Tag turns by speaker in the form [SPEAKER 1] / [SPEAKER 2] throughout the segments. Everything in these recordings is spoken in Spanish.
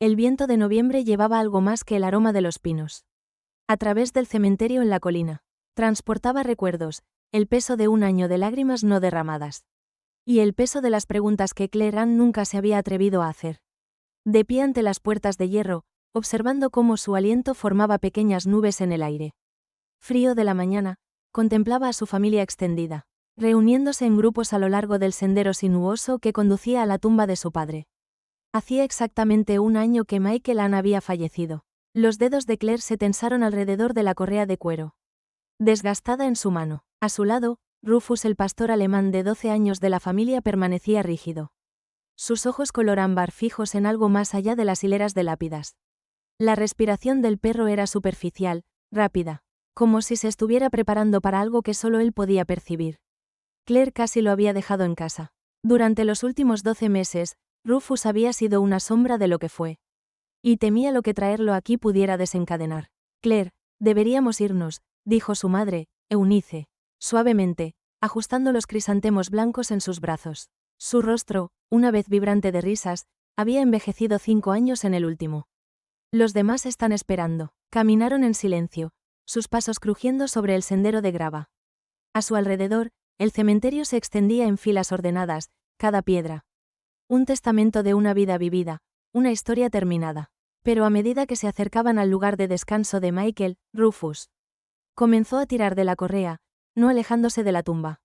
[SPEAKER 1] El viento de noviembre llevaba algo más que el aroma de los pinos. A través del cementerio en la colina. Transportaba recuerdos, el peso de un año de lágrimas no derramadas. Y el peso de las preguntas que Claire Ann nunca se había atrevido a hacer. De pie ante las puertas de hierro, observando cómo su aliento formaba pequeñas nubes en el aire frío de la mañana, contemplaba a su familia extendida, reuniéndose en grupos a lo largo del sendero sinuoso que conducía a la tumba de su padre. Hacía exactamente un año que Michael Ann había fallecido. Los dedos de Claire se tensaron alrededor de la correa de cuero, desgastada en su mano. A su lado, Rufus, el pastor alemán de 12 años de la familia, permanecía rígido. Sus ojos color ámbar fijos en algo más allá de las hileras de lápidas. La respiración del perro era superficial, rápida, como si se estuviera preparando para algo que solo él podía percibir. Claire casi lo había dejado en casa. Durante los últimos 12 meses, Rufus había sido una sombra de lo que fue. Y temía lo que traerlo aquí pudiera desencadenar. Claire, deberíamos irnos, dijo su madre, Eunice, suavemente, ajustando los crisantemos blancos en sus brazos. Su rostro, una vez vibrante de risas, había envejecido 5 años en el último. Los demás están esperando. Caminaron en silencio, sus pasos crujiendo sobre el sendero de grava. A su alrededor, el cementerio se extendía en filas ordenadas, cada piedra. Un testamento de una vida vivida, una historia terminada. Pero a medida que se acercaban al lugar de descanso de Michael, Rufus comenzó a tirar de la correa, no alejándose de la tumba,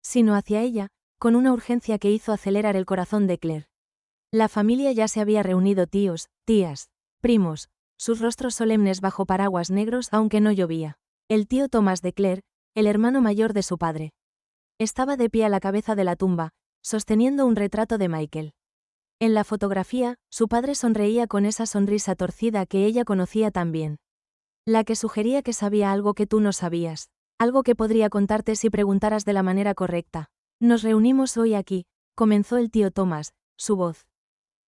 [SPEAKER 1] sino hacia ella, con una urgencia que hizo acelerar el corazón de Claire. La familia ya se había reunido, tíos, tías, primos, sus rostros solemnes bajo paraguas negros aunque no llovía. El tío Thomas de Claire, el hermano mayor de su padre, estaba de pie a la cabeza de la tumba, sosteniendo un retrato de Michael. En la fotografía, su padre sonreía con esa sonrisa torcida que ella conocía tan bien. La que sugería que sabía algo que tú no sabías, algo que podría contarte si preguntaras de la manera correcta. Nos reunimos hoy aquí, comenzó el tío Thomas, su voz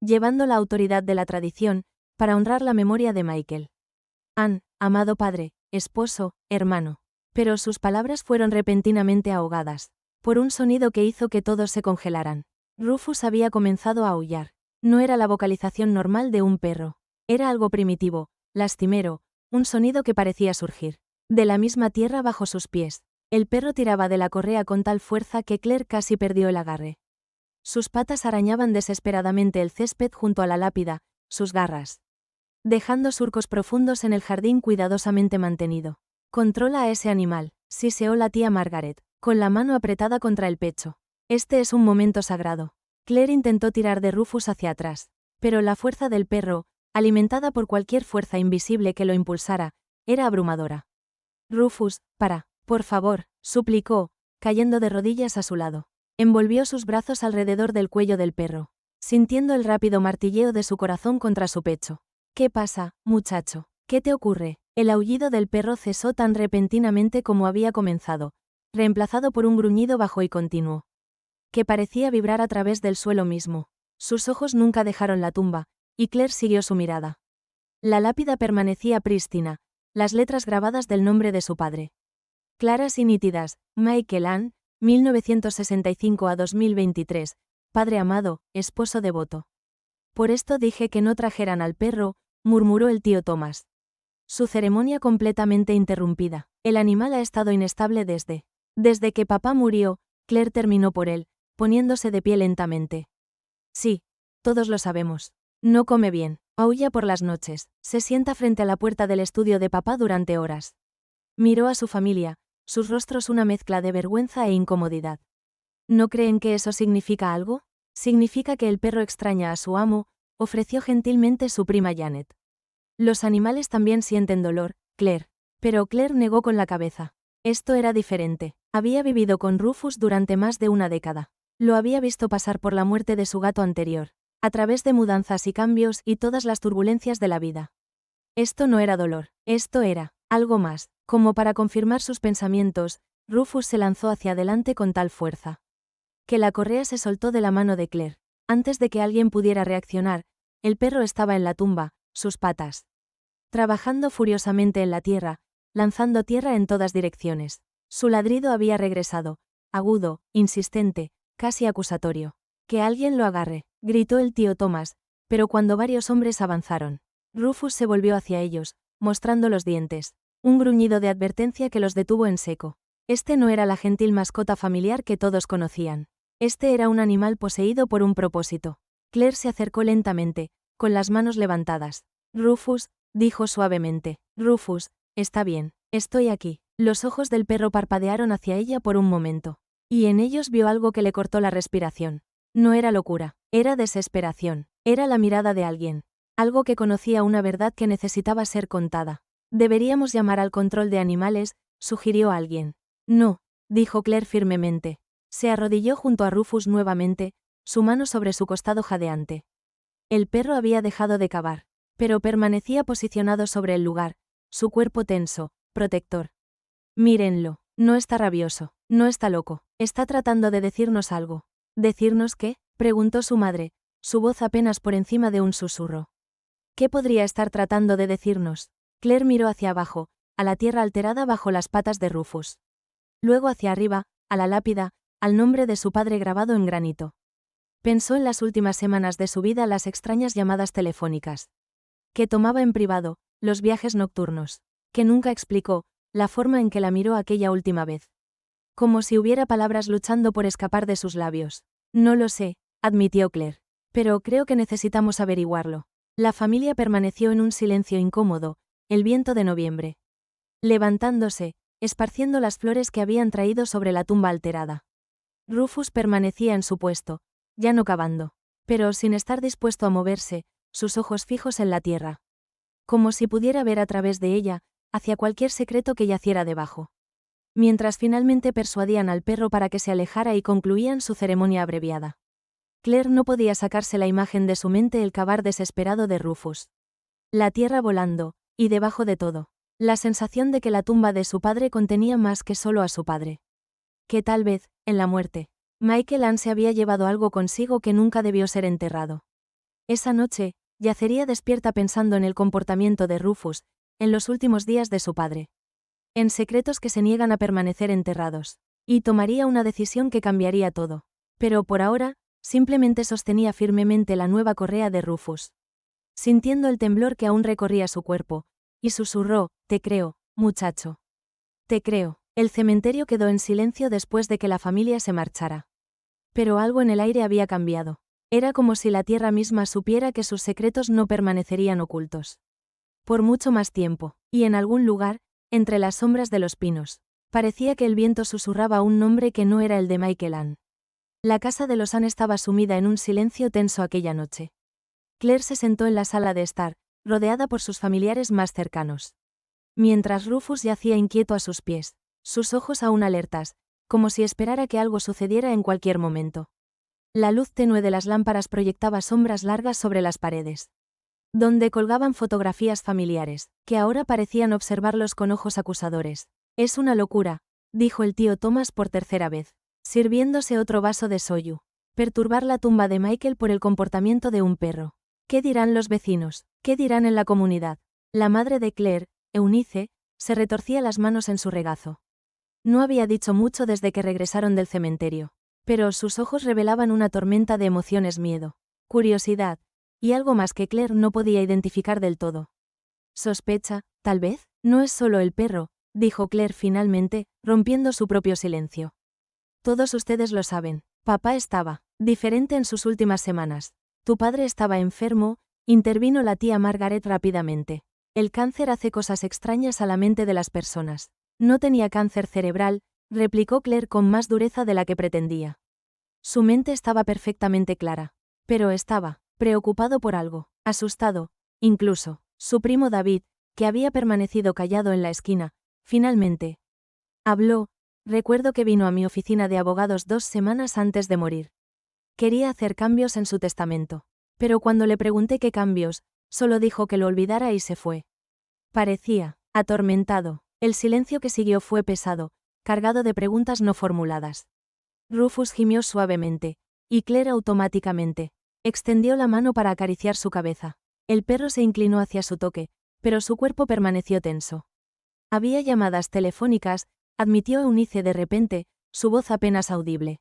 [SPEAKER 1] llevando la autoridad de la tradición, para honrar la memoria de Michael Ann, amado padre, esposo, hermano. Pero sus palabras fueron repentinamente ahogadas por un sonido que hizo que todos se congelaran. Rufus había comenzado a aullar. No era la vocalización normal de un perro. Era algo primitivo, lastimero, un sonido que parecía surgir de la misma tierra bajo sus pies. El perro tiraba de la correa con tal fuerza que Claire casi perdió el agarre. Sus patas arañaban desesperadamente el césped junto a la lápida, sus garras dejando surcos profundos en el jardín cuidadosamente mantenido. Controla a ese animal, siseó la tía Margaret, con la mano apretada contra el pecho. Este es un momento sagrado. Claire intentó tirar de Rufus hacia atrás, pero la fuerza del perro, alimentada por cualquier fuerza invisible que lo impulsara, era abrumadora. Rufus, por favor, suplicó, cayendo de rodillas a su lado. Envolvió sus brazos alrededor del cuello del perro, sintiendo el rápido martilleo de su corazón contra su pecho. ¿Qué pasa, muchacho? ¿Qué te ocurre? El aullido del perro cesó tan repentinamente como había comenzado, reemplazado por un gruñido bajo y continuo, que parecía vibrar a través del suelo mismo. Sus ojos nunca dejaron la tumba, y Claire siguió su mirada. La lápida permanecía prístina, las letras grabadas del nombre de su padre, claras y nítidas, Michael Ann, 1965 a 2023, padre amado, esposo devoto. Por esto dije que no trajeran al perro, murmuró el tío Thomas. Su ceremonia completamente interrumpida. El animal ha estado inestable desde que papá murió, Claire terminó por él, poniéndose de pie lentamente. Sí, todos lo sabemos. No come bien, aúlla por las noches, se sienta frente a la puerta del estudio de papá durante horas. Miró a su familia, sus rostros una mezcla de vergüenza e incomodidad. ¿No creen que eso significa algo? Significa que el perro extraña a su amo, ofreció gentilmente su prima Janet. Los animales también sienten dolor, Claire. Pero Claire negó con la cabeza. Esto era diferente. Había vivido con Rufus durante más de una década. Lo había visto pasar por la muerte de su gato anterior, a través de mudanzas y cambios y todas las turbulencias de la vida. Esto no era dolor, esto era algo más. Como para confirmar sus pensamientos, Rufus se lanzó hacia adelante con tal fuerza que la correa se soltó de la mano de Claire. Antes de que alguien pudiera reaccionar, el perro estaba en la tumba, sus patas trabajando furiosamente en la tierra, lanzando tierra en todas direcciones. Su ladrido había regresado, agudo, insistente, casi acusatorio. Que alguien lo agarre, gritó el tío Thomas, Pero cuando varios hombres avanzaron, Rufus se volvió hacia ellos, mostrando los dientes. Un gruñido de advertencia que los detuvo en seco. Este no era la gentil mascota familiar que todos conocían. Este era un animal poseído por un propósito. Claire se acercó lentamente, con las manos levantadas. Rufus, dijo suavemente. Rufus, está bien, estoy aquí. Los ojos del perro parpadearon hacia ella por un momento. Y en ellos vio algo que le cortó la respiración. No era locura, era desesperación. Era la mirada de alguien. Algo que conocía una verdad que necesitaba ser contada. Deberíamos llamar al control de animales, sugirió alguien. No, dijo Claire firmemente. Se arrodilló junto a Rufus nuevamente, su mano sobre su costado jadeante. El perro había dejado de cavar, pero permanecía posicionado sobre el lugar, su cuerpo tenso, protector. Mírenlo, no está rabioso, no está loco, está tratando de decirnos algo. ¿Decirnos qué?, preguntó su madre, su voz apenas por encima de un susurro. ¿Qué podría estar tratando de decirnos? Claire miró hacia abajo, a la tierra alterada bajo las patas de Rufus. Luego hacia arriba, a la lápida, al nombre de su padre grabado en granito. Pensó en las últimas semanas de su vida, las extrañas llamadas telefónicas que tomaba en privado, los viajes nocturnos, que nunca explicó, la forma en que la miró aquella última vez. Como si hubiera palabras luchando por escapar de sus labios. No lo sé, admitió Claire. Pero creo que necesitamos averiguarlo. La familia permaneció en un silencio incómodo, el viento de noviembre. Levantándose, esparciendo las flores que habían traído sobre la tumba alterada. Rufus permanecía en su puesto, ya no cavando, pero sin estar dispuesto a moverse, sus ojos fijos en la tierra. Como si pudiera ver a través de ella, hacia cualquier secreto que yaciera debajo. Mientras finalmente persuadían al perro para que se alejara y concluían su ceremonia abreviada. Claire no podía sacarse la imagen de su mente, el cavar desesperado de Rufus. La tierra volando, y debajo de todo, la sensación de que la tumba de su padre contenía más que solo a su padre. Que tal vez, en la muerte, Michael Ann se había llevado algo consigo que nunca debió ser enterrado. Esa noche, yacería despierta pensando en el comportamiento de Rufus, en los últimos días de su padre. En secretos que se niegan a permanecer enterrados. Y tomaría una decisión que cambiaría todo. Pero por ahora, simplemente sostenía firmemente la nueva correa de Rufus. Sintiendo el temblor que aún recorría su cuerpo, y susurró, «Te creo, muchacho. Te creo». El cementerio quedó en silencio después de que la familia se marchara. Pero algo en el aire había cambiado. Era como si la tierra misma supiera que sus secretos no permanecerían ocultos. Por mucho más tiempo, y en algún lugar, entre las sombras de los pinos, parecía que el viento susurraba un nombre que no era el de Michael Ann. La casa de los Ann estaba sumida en un silencio tenso aquella noche. Claire se sentó en la sala de estar, rodeada por sus familiares más cercanos. Mientras Rufus yacía inquieto a sus pies, sus ojos aún alertas, como si esperara que algo sucediera en cualquier momento. La luz tenue de las lámparas proyectaba sombras largas sobre las paredes, donde colgaban fotografías familiares, que ahora parecían observarlos con ojos acusadores. «Es una locura», dijo el tío Thomas por tercera vez, sirviéndose otro vaso de soju. «Perturbar la tumba de Michael por el comportamiento de un perro. ¿Qué dirán los vecinos? ¿Qué dirán en la comunidad?» La madre de Claire, Eunice, se retorcía las manos en su regazo. No había dicho mucho desde que regresaron del cementerio, pero sus ojos revelaban una tormenta de emociones: miedo, curiosidad, y algo más que Claire no podía identificar del todo. «Sospecha, tal vez, no es solo el perro», dijo Claire finalmente, rompiendo su propio silencio. «Todos ustedes lo saben, papá estaba diferente en sus últimas semanas. Tu padre estaba enfermo», intervino la tía Margaret rápidamente. «El cáncer hace cosas extrañas a la mente de las personas». «No tenía cáncer cerebral», replicó Claire con más dureza de la que pretendía. Su mente estaba perfectamente clara. Pero estaba preocupado por algo, asustado, incluso. Su primo David, que había permanecido callado en la esquina, finalmente habló. «Recuerdo que vino a mi oficina de abogados 2 semanas antes de morir. Quería hacer cambios en su testamento. Pero cuando le pregunté qué cambios, solo dijo que lo olvidara y se fue. Parecía atormentado». El silencio que siguió fue pesado, cargado de preguntas no formuladas. Rufus gimió suavemente, y Claire automáticamente extendió la mano para acariciar su cabeza. El perro se inclinó hacia su toque, pero su cuerpo permaneció tenso. «Había llamadas telefónicas», admitió Eunice de repente, su voz apenas audible.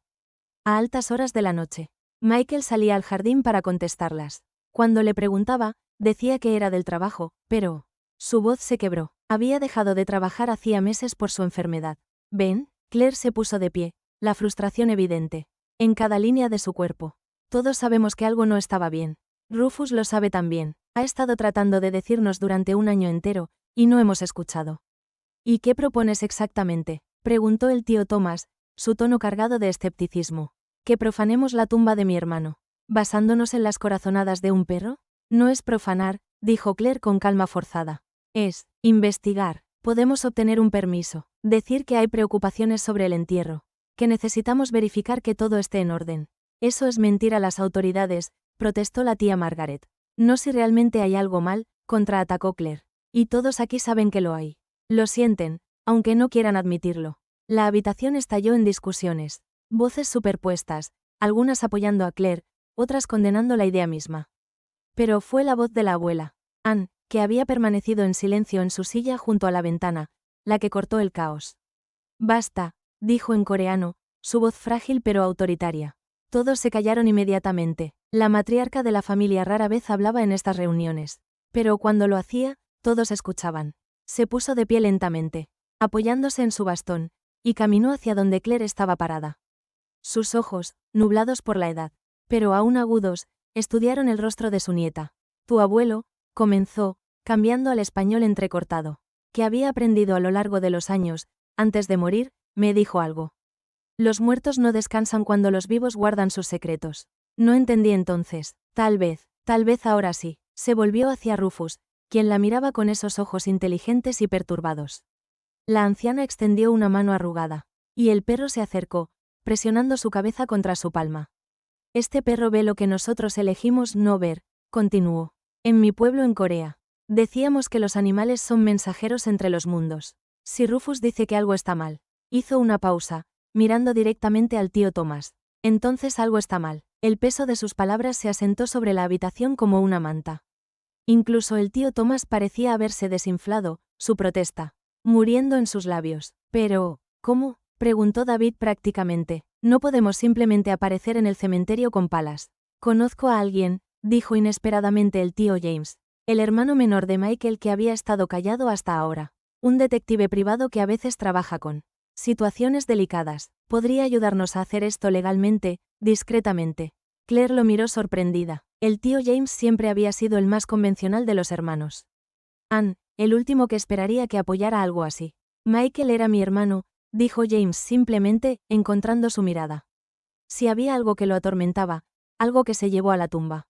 [SPEAKER 1] «A altas horas de la noche. Michael salía al jardín para contestarlas. Cuando le preguntaba, decía que era del trabajo, pero... Su voz se quebró. Había dejado de trabajar hacía meses por su enfermedad. «¿Ven?» Claire se puso de pie, la frustración evidente. En cada línea de su cuerpo. Todos sabemos que algo no estaba bien. Rufus lo sabe también. Ha estado tratando de decirnos durante un año entero, y no hemos escuchado. «¿Y qué propones exactamente?», preguntó el tío Thomas, su tono cargado de escepticismo. «¿Que profanemos la tumba de mi hermano? ¿Basándonos en las corazonadas de un perro?» «No es profanar», dijo Claire con calma forzada. «Es investigar. Podemos obtener un permiso, decir que hay preocupaciones sobre el entierro, que necesitamos verificar que todo esté en orden». «Eso es mentir a las autoridades», protestó la tía Margaret. «No si realmente hay algo mal», contraatacó Claire. «Y todos aquí saben que lo hay. Lo sienten, aunque no quieran admitirlo». La habitación estalló en discusiones. Voces superpuestas, algunas apoyando a Claire, otras condenando la idea misma. Pero fue la voz de la abuela, Anne, que había permanecido en silencio en su silla junto a la ventana, la que cortó el caos. «Basta», dijo en coreano, su voz frágil pero autoritaria. Todos se callaron inmediatamente. La matriarca de la familia rara vez hablaba en estas reuniones. Pero cuando lo hacía, todos escuchaban. Se puso de pie lentamente, apoyándose en su bastón, y caminó hacia donde Claire estaba parada. Sus ojos, nublados por la edad, pero aún agudos, estudiaron el rostro de su nieta. «Tu abuelo», comenzó, cambiando al español entrecortado, que había aprendido a lo largo de los años, antes de morir, me dijo algo. «Los muertos no descansan cuando los vivos guardan sus secretos». No entendí entonces. Tal vez ahora sí. Se volvió hacia Rufus, quien la miraba con esos ojos inteligentes y perturbados. La anciana extendió una mano arrugada, y el perro se acercó, presionando su cabeza contra su palma. «Este perro ve lo que nosotros elegimos no ver», continuó. «En mi pueblo en Corea, decíamos que los animales son mensajeros entre los mundos. Si Rufus dice que algo está mal». Hizo una pausa, mirando directamente al tío Thomas. «Entonces algo está mal». El peso de sus palabras se asentó sobre la habitación como una manta. Incluso el tío Thomas parecía haberse desinflado, su protesta, muriendo en sus labios. «Pero, ¿cómo?», preguntó David prácticamente. «No podemos simplemente aparecer en el cementerio con palas». «Conozco a alguien», dijo inesperadamente el tío James, el hermano menor de Michael que había estado callado hasta ahora. «Un detective privado que a veces trabaja con situaciones delicadas. Podría ayudarnos a hacer esto legalmente, discretamente». Claire lo miró sorprendida. El tío James siempre había sido el más convencional de los hermanos. Anne, el último que esperaría que apoyara algo así. «Michael era mi hermano», dijo James simplemente, encontrando su mirada. Si había algo que lo atormentaba, algo que se llevó a la tumba.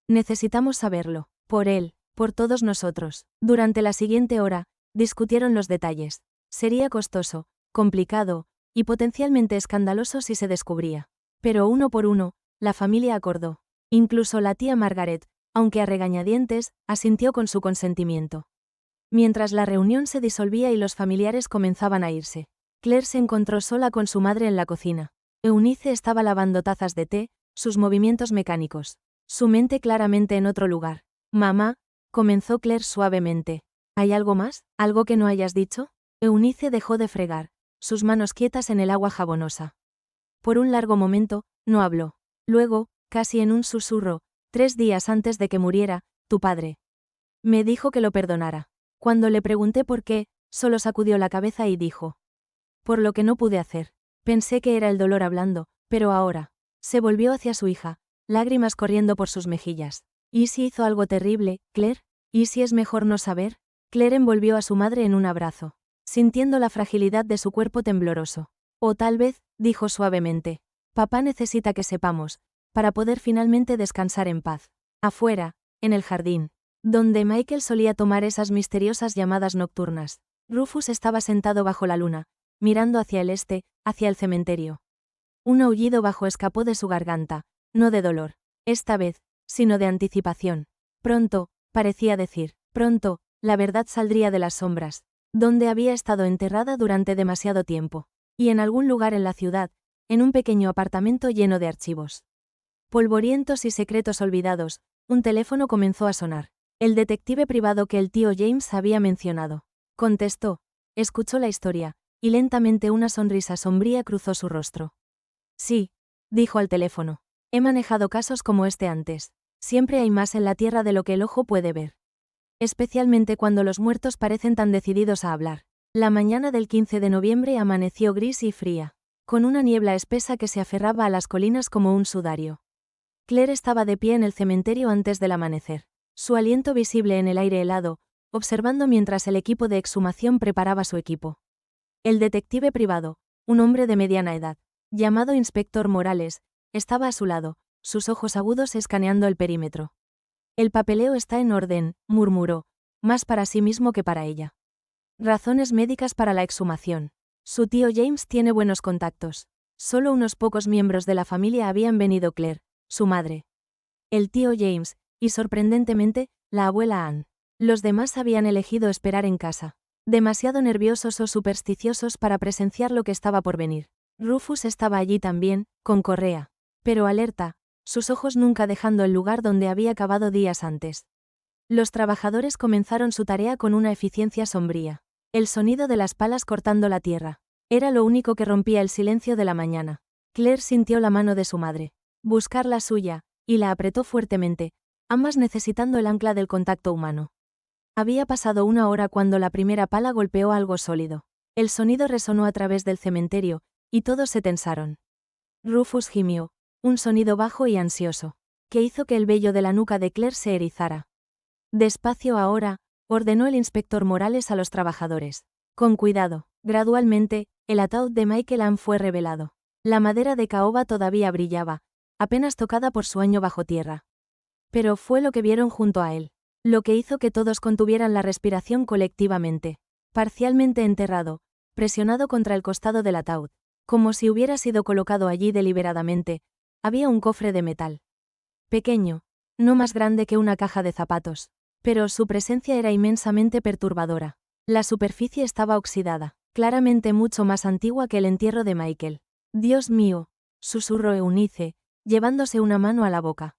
[SPEAKER 1] «Necesitamos saberlo. Por él, por todos nosotros». Durante la siguiente hora, discutieron los detalles. Sería costoso, complicado, y potencialmente escandaloso si se descubría. Pero uno por uno, la familia acordó. Incluso la tía Margaret, aunque a regañadientes, asintió con su consentimiento. Mientras la reunión se disolvía y los familiares comenzaban a irse, Claire se encontró sola con su madre en la cocina. Eunice estaba lavando tazas de té, sus movimientos mecánicos, su mente claramente en otro lugar. «Mamá», comenzó Claire suavemente. «¿Hay algo más? ¿Algo que no hayas dicho?» Eunice dejó de fregar, sus manos quietas en el agua jabonosa. Por un largo momento, no habló. Luego, casi en un susurro, 3 días antes de que muriera, tu padre me dijo que lo perdonara. Cuando le pregunté por qué, solo sacudió la cabeza y dijo: «Por lo que no pude hacer». Pensé que era el dolor hablando, pero ahora. Se volvió hacia su hija, lágrimas corriendo por sus mejillas. «¿Y si hizo algo terrible, Claire? ¿Y si es mejor no saber?» Claire envolvió a su madre en un abrazo, sintiendo la fragilidad de su cuerpo tembloroso. «O tal vez», dijo suavemente, «papá necesita que sepamos, para poder finalmente descansar en paz». Afuera, en el jardín, donde Michael solía tomar esas misteriosas llamadas nocturnas, Rufus estaba sentado bajo la luna, mirando hacia el este, hacia el cementerio. Un aullido bajo escapó de su garganta, no de dolor, esta vez, sino de anticipación. Pronto, parecía decir, pronto, la verdad saldría de las sombras, donde había estado enterrada durante demasiado tiempo, y en algún lugar en la ciudad, en un pequeño apartamento lleno de archivos polvorientos y secretos olvidados, un teléfono comenzó a sonar. El detective privado que el tío James había mencionado. Contestó, escuchó la historia, y lentamente una sonrisa sombría cruzó su rostro. «Sí», dijo al teléfono. «He manejado casos como este antes. Siempre hay más en la tierra de lo que el ojo puede ver. Especialmente cuando los muertos parecen tan decididos a hablar. La mañana del 15 de noviembre amaneció gris y fría, con una niebla espesa que se aferraba a las colinas como un sudario. Claire estaba de pie en el cementerio antes del amanecer, su aliento visible en el aire helado, observando mientras el equipo de exhumación preparaba su equipo. El detective privado, un hombre de mediana edad, llamado Inspector Morales, estaba a su lado, sus ojos agudos escaneando el perímetro. El papeleo está en orden, murmuró, más para sí mismo que para ella. Razones médicas para la exhumación. Su tío James tiene buenos contactos. Solo unos pocos miembros de la familia habían venido: Claire, su madre, el tío James, y sorprendentemente, la abuela Anne. Los demás habían elegido esperar en casa, demasiado nerviosos o supersticiosos para presenciar lo que estaba por venir. Rufus estaba allí también, con correa, pero alerta, sus ojos nunca dejando el lugar donde había cavado días antes. Los trabajadores comenzaron su tarea con una eficiencia sombría. El sonido de las palas cortando la tierra era lo único que rompía el silencio de la mañana. Claire sintió la mano de su madre buscar la suya, y la apretó fuertemente, ambas necesitando el ancla del contacto humano. Había pasado una hora cuando la primera pala golpeó algo sólido. El sonido resonó a través del cementerio, y todos se tensaron. Rufus gimió, un sonido bajo y ansioso, que hizo que el vello de la nuca de Claire se erizara. Despacio ahora, ordenó el inspector Morales a los trabajadores. Con cuidado. Gradualmente, el ataúd de Michael Ann fue revelado. La madera de caoba todavía brillaba, apenas tocada por su año bajo tierra. Pero fue lo que vieron junto a él, lo que hizo que todos contuvieran la respiración colectivamente. Parcialmente enterrado, presionado contra el costado del ataúd, como si hubiera sido colocado allí deliberadamente, había un cofre de metal. Pequeño, no más grande que una caja de zapatos, pero su presencia era inmensamente perturbadora. La superficie estaba oxidada, claramente mucho más antigua que el entierro de Michael. «Dios mío», susurró Eunice, llevándose una mano a la boca.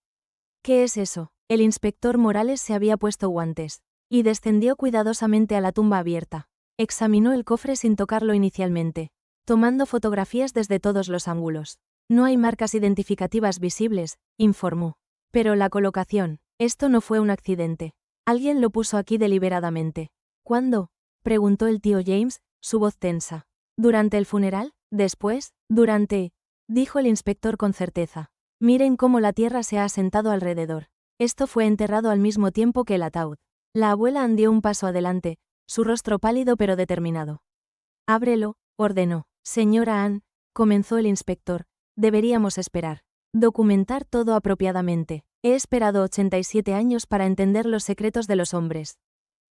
[SPEAKER 1] «¿Qué es eso?». El inspector Morales se había puesto guantes, y descendió cuidadosamente a la tumba abierta. Examinó el cofre sin tocarlo inicialmente, tomando fotografías desde todos los ángulos. «No hay marcas identificativas visibles», informó. «Pero la colocación, esto no fue un accidente. Alguien lo puso aquí deliberadamente». «¿Cuándo?», preguntó el tío James, su voz tensa. «¿Durante el funeral? ¿Después? Durante...?» dijo el inspector con certeza. «Miren cómo la tierra se ha asentado alrededor. Esto fue enterrado al mismo tiempo que el ataúd». La abuela Ann dio un paso adelante, su rostro pálido pero determinado. «Ábrelo», ordenó. «Señora Ann», comenzó el inspector, «deberíamos esperar. Documentar todo apropiadamente. He esperado 87 años para entender los secretos de los hombres».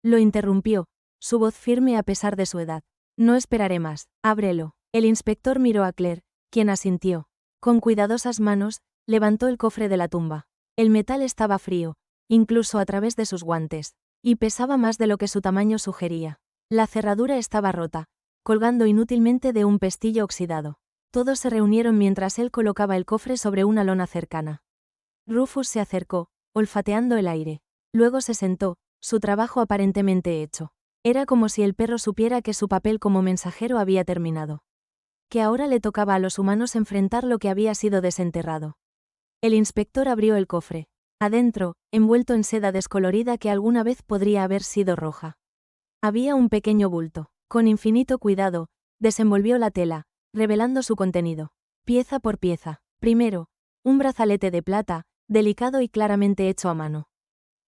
[SPEAKER 1] Lo interrumpió, su voz firme a pesar de su edad. «No esperaré más, ábrelo». El inspector miró a Claire, quien asintió. Con cuidadosas manos, levantó el cofre de la tumba. El metal estaba frío, incluso a través de sus guantes, y pesaba más de lo que su tamaño sugería. La cerradura estaba rota, colgando inútilmente de un pestillo oxidado. Todos se reunieron mientras él colocaba el cofre sobre una lona cercana. Rufus se acercó, olfateando el aire. Luego se sentó, su trabajo aparentemente hecho. Era como si el perro supiera que su papel como mensajero había terminado. Que ahora le tocaba a los humanos enfrentar lo que había sido desenterrado. El inspector abrió el cofre. Adentro, envuelto en seda descolorida que alguna vez podría haber sido roja, había un pequeño bulto. Con infinito cuidado, desenvolvió la tela, revelando su contenido. Pieza por pieza. Primero, un brazalete de plata, delicado y claramente hecho a mano.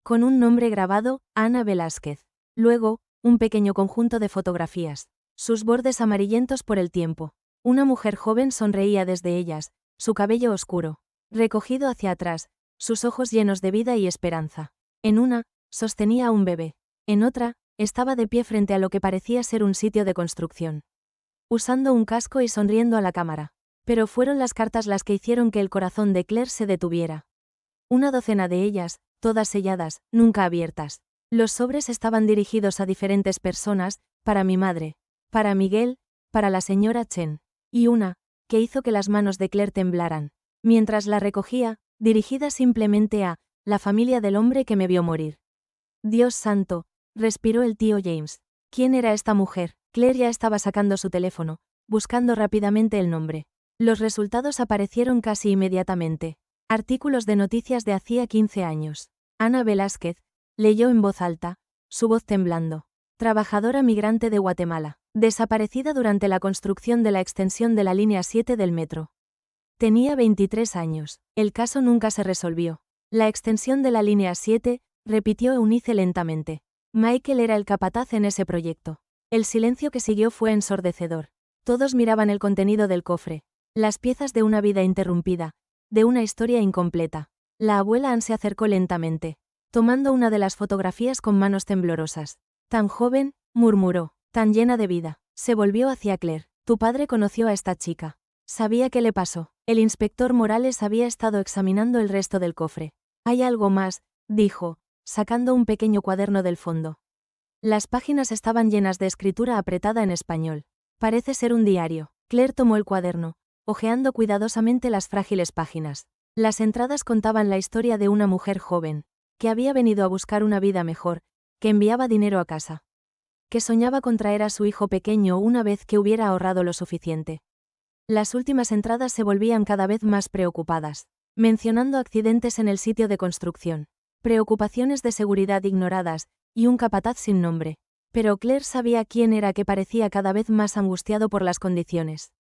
[SPEAKER 1] Con un nombre grabado, Ana Velázquez. Luego, un pequeño conjunto de fotografías, sus bordes amarillentos por el tiempo. Una mujer joven sonreía desde ellas, su cabello oscuro, recogido hacia atrás, sus ojos llenos de vida y esperanza. En una, sostenía a un bebé. En otra, estaba de pie frente a lo que parecía ser un sitio de construcción, usando un casco y sonriendo a la cámara. Pero fueron las cartas las que hicieron que el corazón de Claire se detuviera. Una docena de ellas, todas selladas, nunca abiertas. Los sobres estaban dirigidos a diferentes personas, para mi madre, para Miguel, para la señora Chen, y una, que hizo que las manos de Claire temblaran, mientras la recogía, dirigida simplemente a la familia del hombre que me vio morir. «Dios santo», respiró el tío James. ¿Quién era esta mujer? Claire ya estaba sacando su teléfono, buscando rápidamente el nombre. Los resultados aparecieron casi inmediatamente. Artículos de noticias de hacía 15 años. Ana Velázquez, leyó en voz alta, su voz temblando. Trabajadora migrante de Guatemala, desaparecida durante la construcción de la extensión de la línea 7 del metro. Tenía 23 años. El caso nunca se resolvió. La extensión de la línea 7, repitió Eunice lentamente. Michael era el capataz en ese proyecto. El silencio que siguió fue ensordecedor. Todos miraban el contenido del cofre. Las piezas de una vida interrumpida, de una historia incompleta. La abuela Anne se acercó lentamente, tomando una de las fotografías con manos temblorosas. Tan joven, murmuró, tan llena de vida. Se volvió hacia Claire. Tu padre conoció a esta chica. Sabía qué le pasó. El inspector Morales había estado examinando el resto del cofre. Hay algo más, dijo, sacando un pequeño cuaderno del fondo. Las páginas estaban llenas de escritura apretada en español. Parece ser un diario. Claire tomó el cuaderno, hojeando cuidadosamente las frágiles páginas. Las entradas contaban la historia de una mujer joven, que había venido a buscar una vida mejor, que enviaba dinero a casa, que soñaba con traer a su hijo pequeño una vez que hubiera ahorrado lo suficiente. Las últimas entradas se volvían cada vez más preocupadas, mencionando accidentes en el sitio de construcción, preocupaciones de seguridad ignoradas, y un capataz sin nombre. Pero Claire sabía quién era, que parecía cada vez más angustiado por las condiciones.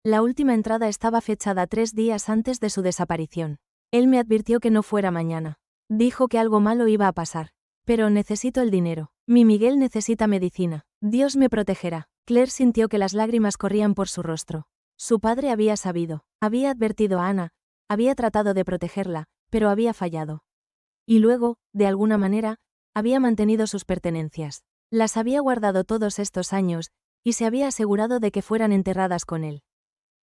[SPEAKER 1] La última entrada estaba fechada 3 días antes de su desaparición. Él me advirtió que no fuera mañana. Dijo que algo malo iba a pasar. Pero necesito el dinero. Mi Miguel necesita medicina. Dios me protegerá. Claire sintió que las lágrimas corrían por su rostro. Su padre había sabido, había advertido a Ana, había tratado de protegerla, pero había fallado. Y luego, de alguna manera, había mantenido sus pertenencias. Las había guardado todos estos años, y se había asegurado de que fueran enterradas con él.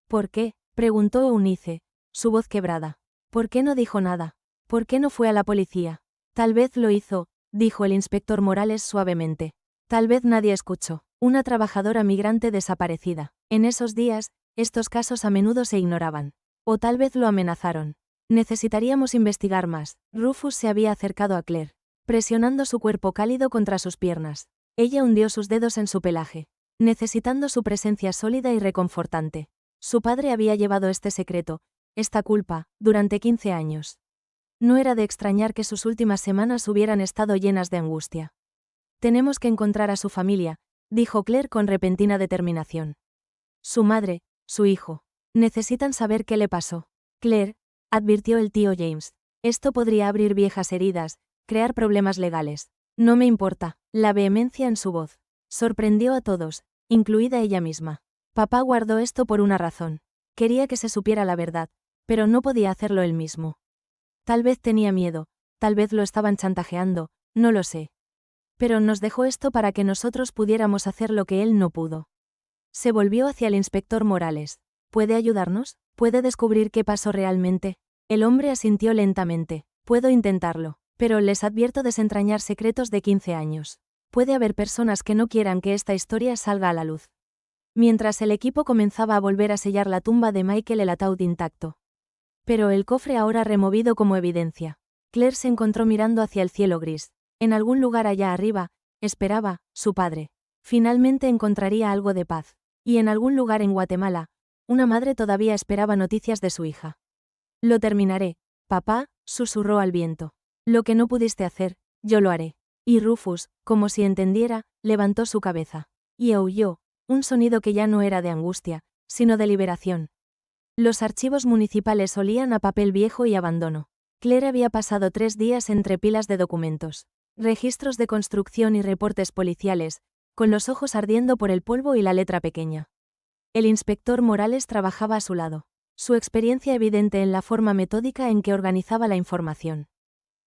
[SPEAKER 1] ¿Por qué?, preguntó Eunice, su voz quebrada. ¿Por qué no dijo nada? ¿Por qué no fue a la policía? Tal vez lo hizo, dijo el inspector Morales suavemente. Tal vez nadie escuchó. Una trabajadora migrante desaparecida. En esos días, estos casos a menudo se ignoraban. O tal vez lo amenazaron. Necesitaríamos investigar más. Rufus se había acercado a Claire, presionando su cuerpo cálido contra sus piernas. Ella hundió sus dedos en su pelaje, necesitando su presencia sólida y reconfortante. Su padre había llevado este secreto, esta culpa, durante 15 años. No era de extrañar que sus últimas semanas hubieran estado llenas de angustia. Tenemos que encontrar a su familia, dijo Claire con repentina determinación. Su madre, su hijo. Necesitan saber qué le pasó. Claire, advirtió el tío James. Esto podría abrir viejas heridas, crear problemas legales. No me importa. La vehemencia en su voz sorprendió a todos, incluida ella misma. Papá guardó esto por una razón. Quería que se supiera la verdad, pero no podía hacerlo él mismo. Tal vez tenía miedo, tal vez lo estaban chantajeando, no lo sé. Pero nos dejó esto para que nosotros pudiéramos hacer lo que él no pudo. Se volvió hacia el inspector Morales. ¿Puede ayudarnos? ¿Puede descubrir qué pasó realmente? El hombre asintió lentamente. Puedo intentarlo, pero les advierto desentrañar secretos de 15 años. Puede haber personas que no quieran que esta historia salga a la luz. Mientras el equipo comenzaba a volver a sellar la tumba de Michael, el ataúd intacto. Pero el cofre ahora removido como evidencia. Claire se encontró mirando hacia el cielo gris. En algún lugar allá arriba, esperaba, su padre. Finalmente encontraría algo de paz. Y en algún lugar en Guatemala, una madre todavía esperaba noticias de su hija. Lo terminaré, papá, susurró al viento. Lo que no pudiste hacer, yo lo haré. Y Rufus, como si entendiera, levantó su cabeza. Y aulló, un sonido que ya no era de angustia, sino de liberación. Los archivos municipales olían a papel viejo y abandono. Claire había pasado 3 días entre pilas de documentos, registros de construcción y reportes policiales, con los ojos ardiendo por el polvo y la letra pequeña. El inspector Morales trabajaba a su lado, su experiencia evidente en la forma metódica en que organizaba la información.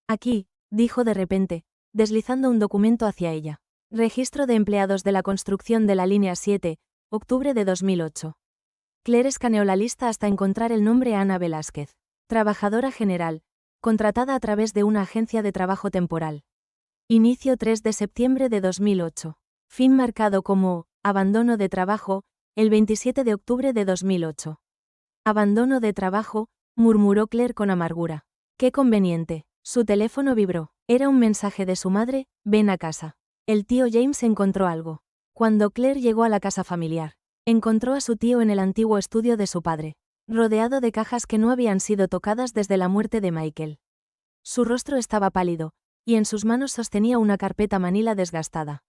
[SPEAKER 1] Aquí, dijo de repente, deslizando un documento hacia ella. Registro de empleados de la construcción de la línea 7, octubre de 2008. Claire escaneó la lista hasta encontrar el nombre Ana Velázquez, trabajadora general, contratada a través de una agencia de trabajo temporal. Inicio 3 de septiembre de 2008. Fin marcado como abandono de trabajo, el 27 de octubre de 2008. Abandono de trabajo, murmuró Claire con amargura. Qué conveniente. Su teléfono vibró. Era un mensaje de su madre, ven a casa. El tío James encontró algo. Cuando Claire llegó a la casa familiar, encontró a su tío en el antiguo estudio de su padre. rodeado de cajas que no habían sido tocadas desde la muerte de Michael. Su rostro estaba pálido, y en sus manos sostenía una carpeta manila desgastada.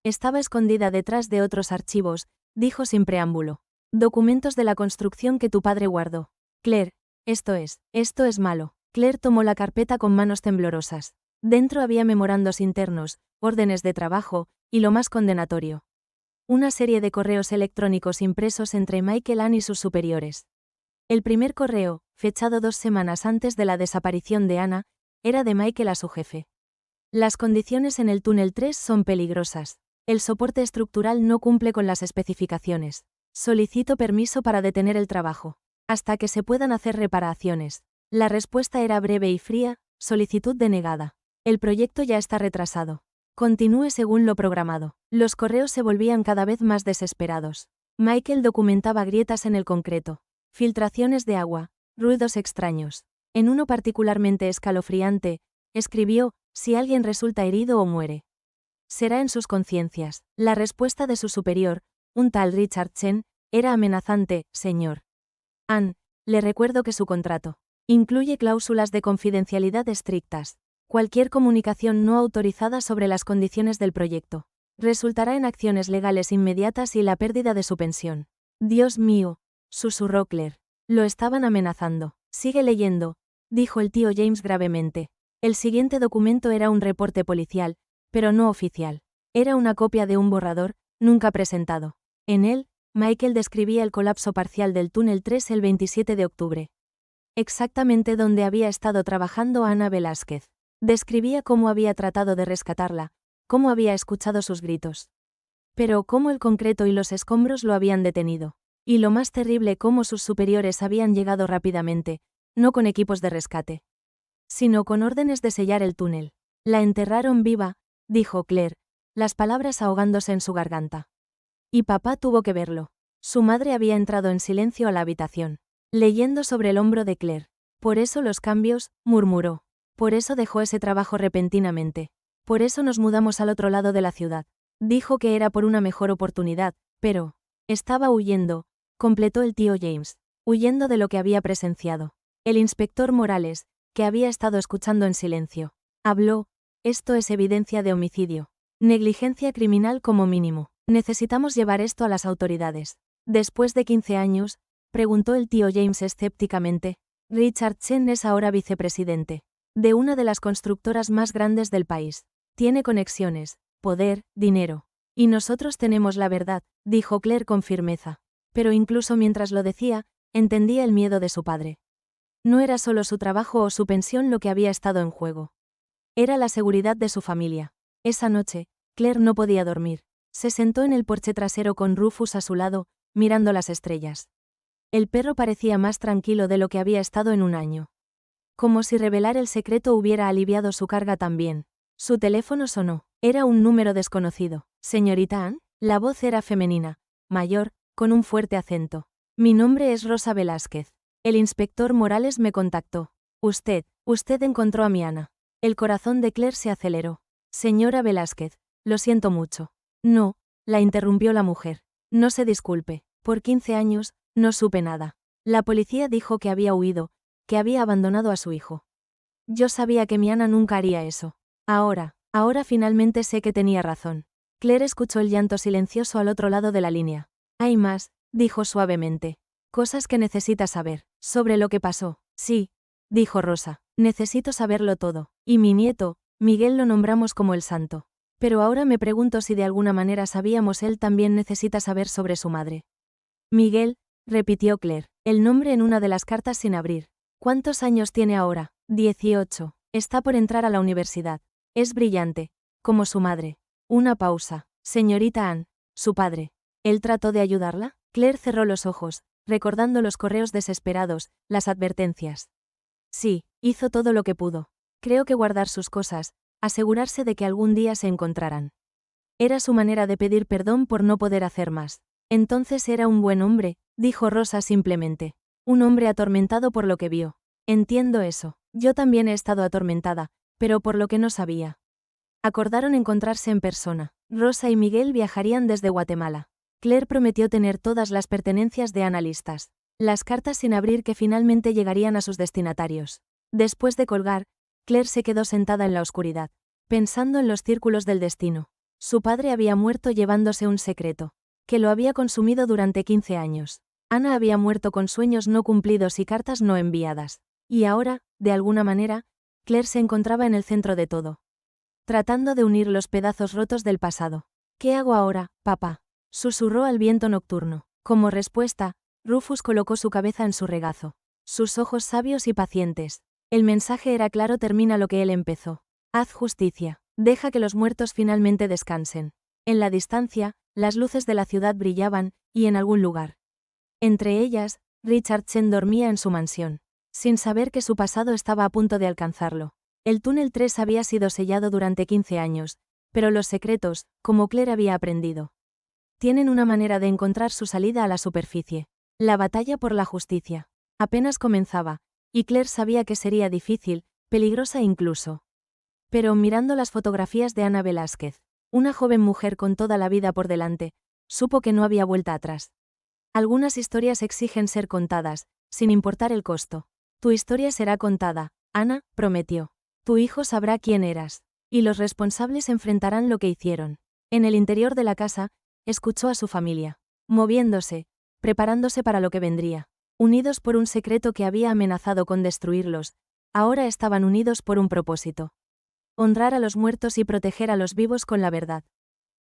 [SPEAKER 1] Estaba escondida detrás de otros archivos, dijo sin preámbulo. Documentos de la construcción que tu padre guardó. Claire, esto es malo. Claire tomó la carpeta con manos temblorosas. Dentro había memorandos internos, órdenes de trabajo, y lo más condenatorio. Una serie de correos electrónicos impresos entre Michael Ann y sus superiores. El primer correo, fechado 2 semanas antes de la desaparición de Anna, era de Michael a su jefe. Las condiciones en el túnel 3 son peligrosas. El soporte estructural no cumple con las especificaciones. Solicito permiso para detener el trabajo. Hasta que se puedan hacer reparaciones. La respuesta era breve y fría, solicitud denegada. El proyecto ya está retrasado. Continúe según lo programado. Los correos se volvían cada vez más desesperados. Michael documentaba grietas en el concreto, filtraciones de agua, ruidos extraños. En uno particularmente escalofriante, escribió, si alguien resulta herido o muere. Será en sus conciencias. La respuesta de su superior, un tal Richard Chen, era amenazante, señor. Ann, le recuerdo que su contrato incluye cláusulas de confidencialidad estrictas. Cualquier comunicación no autorizada sobre las condiciones del proyecto resultará en acciones legales inmediatas y la pérdida de su pensión. Dios mío, susurró Claire. Lo estaban amenazando. Sigue leyendo, dijo el tío James gravemente. El siguiente documento era un reporte policial, pero no oficial. Era una copia de un borrador, nunca presentado. En él, Michael describía el colapso parcial del túnel 3 el 27 de octubre. Exactamente donde había estado trabajando Ana Velázquez. Describía cómo había tratado de rescatarla, cómo había escuchado sus gritos. Pero cómo el concreto y los escombros lo habían detenido. Y lo más terrible, cómo sus superiores habían llegado rápidamente, no con equipos de rescate, sino con órdenes de sellar el túnel. La enterraron viva, dijo Claire, las palabras ahogándose en su garganta. Y papá tuvo que verlo. Su madre había entrado en silencio a la habitación, leyendo sobre el hombro de Claire. Por eso los cambios, murmuró. Por eso dejó ese trabajo repentinamente. Por eso nos mudamos al otro lado de la ciudad. Dijo que era por una mejor oportunidad, pero estaba huyendo, completó el tío James, huyendo de lo que había presenciado. El inspector Morales, que había estado escuchando en silencio, habló, esto es evidencia de homicidio. Negligencia criminal como mínimo. Necesitamos llevar esto a las autoridades. Después de 15 años, preguntó el tío James escépticamente, Richard Chen es ahora vicepresidente de una de las constructoras más grandes del país. Tiene conexiones, poder, dinero. Y nosotros tenemos la verdad, dijo Claire con firmeza. Pero incluso mientras lo decía, entendía el miedo de su padre. No era solo su trabajo o su pensión lo que había estado en juego. Era la seguridad de su familia. Esa noche, Claire no podía dormir. Se sentó en el porche trasero con Rufus a su lado, mirando las estrellas. El perro parecía más tranquilo de lo que había estado en un año. Como si revelar el secreto hubiera aliviado su carga también. Su teléfono sonó. Era un número desconocido. Señorita Ann, la voz era femenina, mayor, con un fuerte acento. Mi nombre es Rosa Velázquez. El inspector Morales me contactó. Usted encontró a mi Ana. El corazón de Claire se aceleró. Señora Velázquez, lo siento mucho. No, la interrumpió la mujer. No se disculpe. Por 15 años, no supe nada. La policía dijo que había huido, que había abandonado a su hijo. Yo sabía que mi Ana nunca haría eso. Ahora finalmente sé que tenía razón. Claire escuchó el llanto silencioso al otro lado de la línea. Hay más, dijo suavemente. Cosas que necesitas saber. Sobre lo que pasó. Sí, dijo Rosa. Necesito saberlo todo. Y mi nieto, Miguel, lo nombramos como el santo. Pero ahora me pregunto si de alguna manera sabíamos él también necesita saber sobre su madre. Miguel, repitió Claire, el nombre en una de las cartas sin abrir. ¿Cuántos años tiene ahora? 18. Está por entrar a la universidad. Es brillante, como su madre. Una pausa. Señorita Ann, su padre. ¿Él trató de ayudarla? Claire cerró los ojos, recordando los correos desesperados, las advertencias. Sí, hizo todo lo que pudo. Creo que guardar sus cosas, asegurarse de que algún día se encontraran. Era su manera de pedir perdón por no poder hacer más. Entonces era un buen hombre, dijo Rosa simplemente. Un hombre atormentado por lo que vio. Entiendo eso. Yo también he estado atormentada, pero por lo que no sabía. Acordaron encontrarse en persona. Rosa y Miguel viajarían desde Guatemala. Claire prometió tener todas las pertenencias de Ana listas. Las cartas sin abrir que finalmente llegarían a sus destinatarios. Después de colgar, Claire se quedó sentada en la oscuridad, pensando en los círculos del destino. Su padre había muerto llevándose un secreto, que lo había consumido durante 15 años. Ana había muerto con sueños no cumplidos y cartas no enviadas. Y ahora, de alguna manera, Claire se encontraba en el centro de todo, tratando de unir los pedazos rotos del pasado. ¿Qué hago ahora, papá?, susurró al viento nocturno. Como respuesta, Rufus colocó su cabeza en su regazo. Sus ojos sabios y pacientes. El mensaje era claro: termina lo que él empezó. Haz justicia. Deja que los muertos finalmente descansen. En la distancia, las luces de la ciudad brillaban, y en algún lugar. Entre ellas, Richard Chen dormía en su mansión, sin saber que su pasado estaba a punto de alcanzarlo. El túnel 3 había sido sellado durante 15 años, pero los secretos, como Claire había aprendido, tienen una manera de encontrar su salida a la superficie. La batalla por la justicia apenas comenzaba, y Claire sabía que sería difícil, peligrosa incluso. Pero mirando las fotografías de Ana Velázquez, una joven mujer con toda la vida por delante, supo que no había vuelta atrás. Algunas historias exigen ser contadas, sin importar el costo. Tu historia será contada, Ana, prometió. Tu hijo sabrá quién eras, y los responsables enfrentarán lo que hicieron. En el interior de la casa, escuchó a su familia, moviéndose, preparándose para lo que vendría. Unidos por un secreto que había amenazado con destruirlos, ahora estaban unidos por un propósito: honrar a los muertos y proteger a los vivos con la verdad.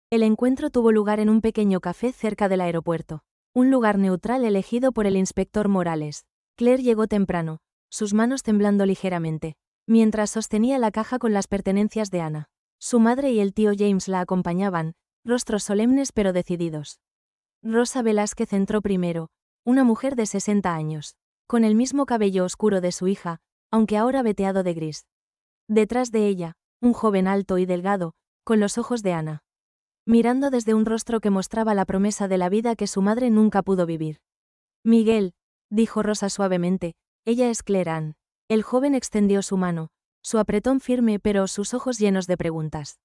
[SPEAKER 1] El encuentro tuvo lugar en un pequeño café cerca del aeropuerto, un lugar neutral elegido por el inspector Morales. Claire llegó temprano, sus manos temblando ligeramente, mientras sostenía la caja con las pertenencias de Ana. Su madre y el tío James la acompañaban, rostros solemnes pero decididos. Rosa Velázquez entró primero, una mujer de 60 años, con el mismo cabello oscuro de su hija, aunque ahora veteado de gris. Detrás de ella, un joven alto y delgado, con los ojos de Ana, mirando desde un rostro que mostraba la promesa de la vida que su madre nunca pudo vivir. Miguel, dijo Rosa suavemente, ella es Claire Ann. El joven extendió su mano, su apretón firme pero sus ojos llenos de preguntas.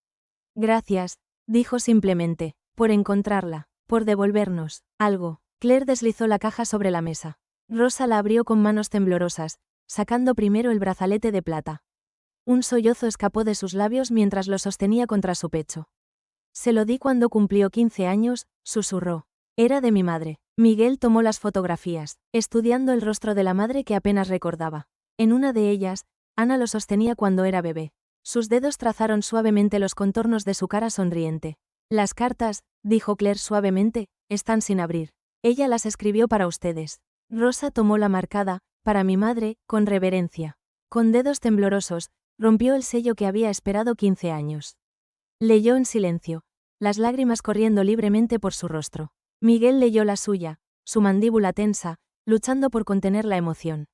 [SPEAKER 1] Gracias, dijo simplemente, por encontrarla, por devolvernos algo. Claire deslizó la caja sobre la mesa. Rosa la abrió con manos temblorosas, sacando primero el brazalete de plata. Un sollozo escapó de sus labios mientras lo sostenía contra su pecho. Se lo di cuando cumplió 15 años, susurró. Era de mi madre. Miguel tomó las fotografías, estudiando el rostro de la madre que apenas recordaba. En una de ellas, Ana lo sostenía cuando era bebé. Sus dedos trazaron suavemente los contornos de su cara sonriente. Las cartas, dijo Claire suavemente, están sin abrir. Ella las escribió para ustedes. Rosa tomó la marcada, para mi madre, con reverencia. Con dedos temblorosos, rompió el sello que había esperado 15 años. Leyó en silencio, las lágrimas corriendo libremente por su rostro. Miguel leyó la suya, su mandíbula tensa, luchando por contener la emoción.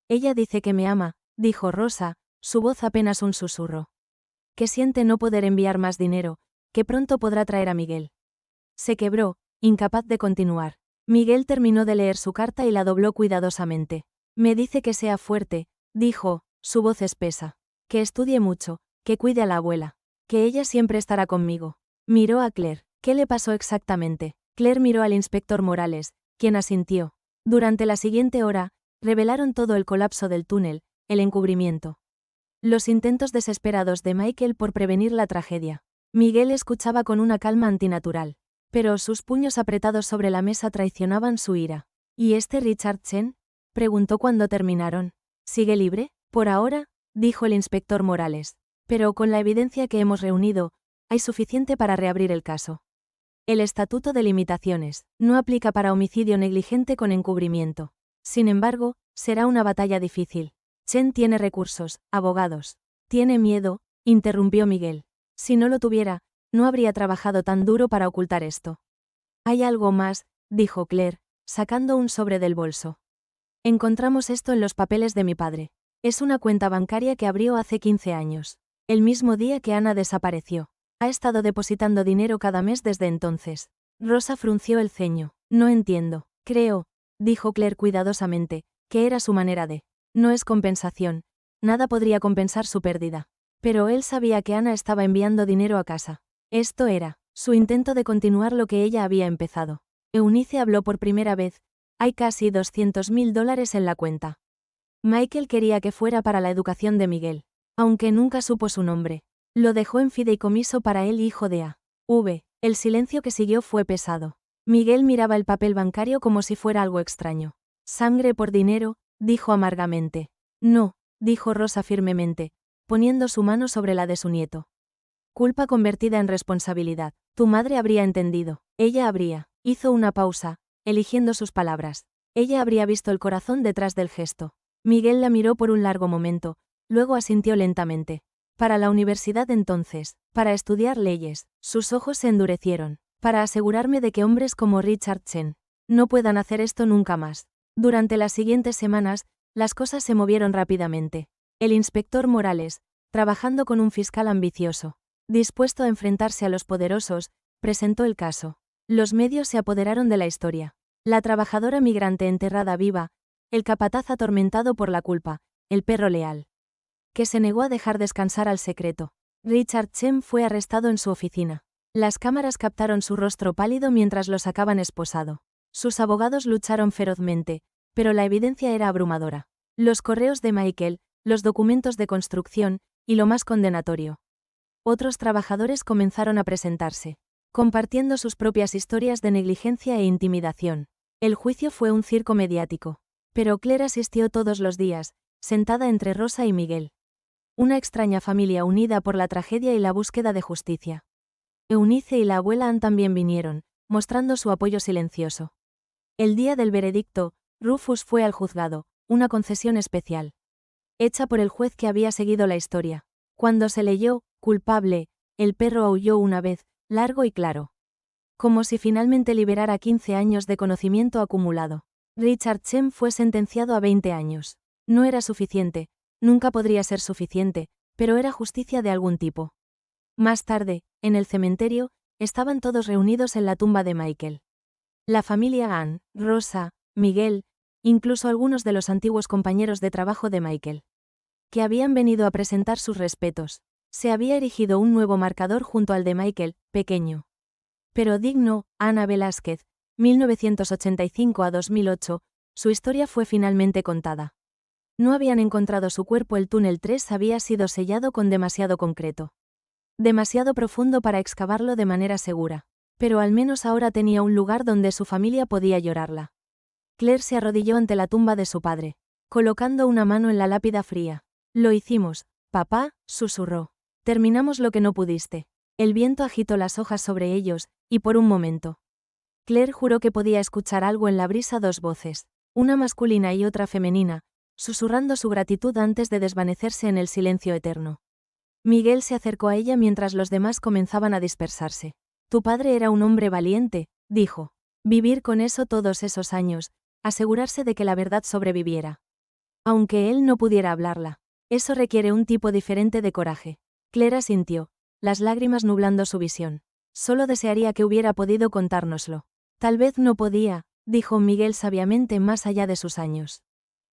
[SPEAKER 1] Ella dice que me ama, dijo Rosa, su voz apenas un susurro. Que siente no poder enviar más dinero, que pronto podrá traer a Miguel. Se quebró, incapaz de continuar. Miguel terminó de leer su carta y la dobló cuidadosamente. Me dice que sea fuerte, dijo, su voz espesa. Que estudie mucho, que cuide a la abuela. Que ella siempre estará conmigo. Miró a Claire. ¿Qué le pasó exactamente? Claire miró al inspector Morales, quien asintió. Durante la siguiente hora, revelaron todo el colapso del túnel, el encubrimiento. Los intentos desesperados de Michael por prevenir la tragedia. Miguel escuchaba con una calma antinatural, pero sus puños apretados sobre la mesa traicionaban su ira. ¿Y este Richard Chen?, preguntó cuando terminaron. ¿Sigue libre? Por ahora, dijo el inspector Morales. Pero con la evidencia que hemos reunido, hay suficiente para reabrir el caso. El Estatuto de Limitaciones no aplica para homicidio negligente con encubrimiento. Sin embargo, será una batalla difícil. Chen tiene recursos, abogados. Tiene miedo, interrumpió Miguel. Si no lo tuviera, no habría trabajado tan duro para ocultar esto. Hay algo más, dijo Claire, sacando un sobre del bolso. Encontramos esto en los papeles de mi padre. Es una cuenta bancaria que abrió hace 15 años. El mismo día que Ana desapareció. Ha estado depositando dinero cada mes desde entonces. Rosa frunció el ceño. No entiendo. Creo, dijo Claire cuidadosamente, que era su manera de. No es compensación. Nada podría compensar su pérdida. Pero él sabía que Ana estaba enviando dinero a casa. Esto era su intento de continuar lo que ella había empezado. Eunice habló por primera vez, Hay casi $200.000 en la cuenta. Michael quería que fuera para la educación de Miguel, aunque nunca supo su nombre. Lo dejó en fideicomiso para él, hijo de A.V. El silencio que siguió fue pesado. Miguel miraba el papel bancario como si fuera algo extraño. Sangre por dinero, dijo amargamente. No, dijo Rosa firmemente, poniendo su mano sobre la de su nieto. Culpa convertida en responsabilidad. Tu madre habría entendido. Ella habría. Hizo una pausa, eligiendo sus palabras. Ella habría visto el corazón detrás del gesto. Miguel la miró por un largo momento, luego asintió lentamente. Para la universidad entonces, para estudiar leyes, sus ojos se endurecieron, para asegurarme de que hombres como Richard Chen no puedan hacer esto nunca más. Durante las siguientes semanas, las cosas se movieron rápidamente. El inspector Morales, trabajando con un fiscal ambicioso, dispuesto a enfrentarse a los poderosos, presentó el caso. Los medios se apoderaron de la historia. La trabajadora migrante enterrada viva, el capataz atormentado por la culpa, el perro leal, que se negó a dejar descansar al secreto. Richard Chen fue arrestado en su oficina. Las cámaras captaron su rostro pálido mientras lo sacaban esposado. Sus abogados lucharon ferozmente, pero la evidencia era abrumadora. Los correos de Michael, los documentos de construcción, y lo más condenatorio. Otros trabajadores comenzaron a presentarse, compartiendo sus propias historias de negligencia e intimidación. El juicio fue un circo mediático. Pero Claire asistió todos los días, sentada entre Rosa y Miguel. Una extraña familia unida por la tragedia y la búsqueda de justicia. Eunice y la abuela Ann también vinieron, mostrando su apoyo silencioso. El día del veredicto, Rufus fue al juzgado, una concesión especial, hecha por el juez que había seguido la historia. Cuando se leyó, culpable, el perro aulló una vez, largo y claro. Como si finalmente liberara 15 años de conocimiento acumulado. Richard Chen fue sentenciado a 20 años. No era suficiente, nunca podría ser suficiente, pero era justicia de algún tipo. Más tarde, en el cementerio, estaban todos reunidos en la tumba de Michael. La familia Ann, Rosa, Miguel, incluso algunos de los antiguos compañeros de trabajo de Michael, que habían venido a presentar sus respetos. Se había erigido un nuevo marcador junto al de Michael, pequeño, pero digno. Ana Velázquez, 1985 a 2008, su historia fue finalmente contada. No habían encontrado su cuerpo. El túnel 3 había sido sellado con demasiado concreto. Demasiado profundo para excavarlo de manera segura. Pero al menos ahora tenía un lugar donde su familia podía llorarla. Claire se arrodilló ante la tumba de su padre, colocando una mano en la lápida fría. Lo hicimos, papá, susurró. Terminamos lo que no pudiste. El viento agitó las hojas sobre ellos, y por un momento, Claire juró que podía escuchar algo en la brisa, dos voces, una masculina y otra femenina, susurrando su gratitud antes de desvanecerse en el silencio eterno. Miguel se acercó a ella mientras los demás comenzaban a dispersarse. Tu padre era un hombre valiente, dijo. Vivir con eso todos esos años, asegurarse de que la verdad sobreviviera. Aunque él no pudiera hablarla. Eso requiere un tipo diferente de coraje. Claire asintió, las lágrimas nublando su visión. Solo desearía que hubiera podido contárnoslo. Tal vez no podía, dijo Miguel sabiamente, más allá de sus años.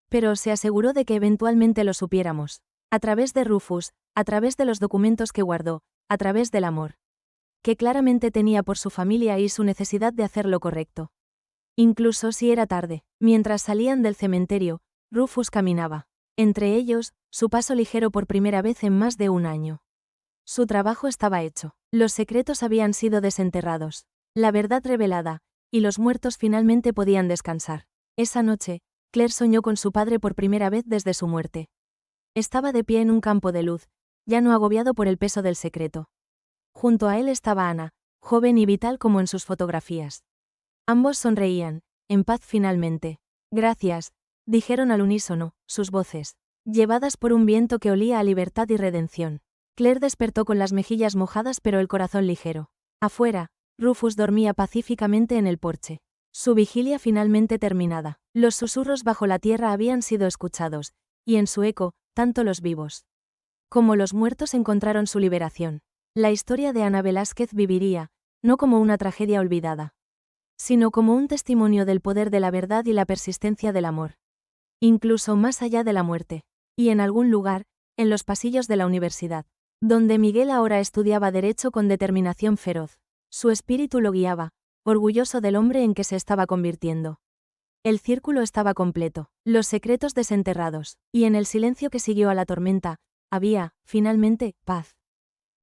[SPEAKER 1] Pero se aseguró de que eventualmente lo supiéramos. A través de Rufus, a través de los documentos que guardó, a través del amor que claramente tenía por su familia y su necesidad de hacer lo correcto. Incluso si era tarde, mientras salían del cementerio, Rufus caminaba. Entre ellos, su paso ligero por primera vez en más de un año. Su trabajo estaba hecho. Los secretos habían sido desenterrados. La verdad revelada, y los muertos finalmente podían descansar. Esa noche, Claire soñó con su padre por primera vez desde su muerte. Estaba de pie en un campo de luz, ya no agobiado por el peso del secreto. Junto a él estaba Ana, joven y vital como en sus fotografías. Ambos sonreían, en paz finalmente. Gracias, dijeron al unísono, sus voces, llevadas por un viento que olía a libertad y redención. Claire despertó con las mejillas mojadas pero el corazón ligero. Afuera, Rufus dormía pacíficamente en el porche. Su vigilia finalmente terminada. Los susurros bajo la tierra habían sido escuchados, y en su eco, tanto los vivos como los muertos encontraron su liberación. La historia de Ana Velázquez viviría, no como una tragedia olvidada, sino como un testimonio del poder de la verdad y la persistencia del amor. Incluso más allá de la muerte. Y en algún lugar, en los pasillos de la universidad, donde Miguel ahora estudiaba derecho con determinación feroz, su espíritu lo guiaba, orgulloso del hombre en que se estaba convirtiendo. El círculo estaba completo, los secretos desenterrados, y en el silencio que siguió a la tormenta, había, finalmente, paz.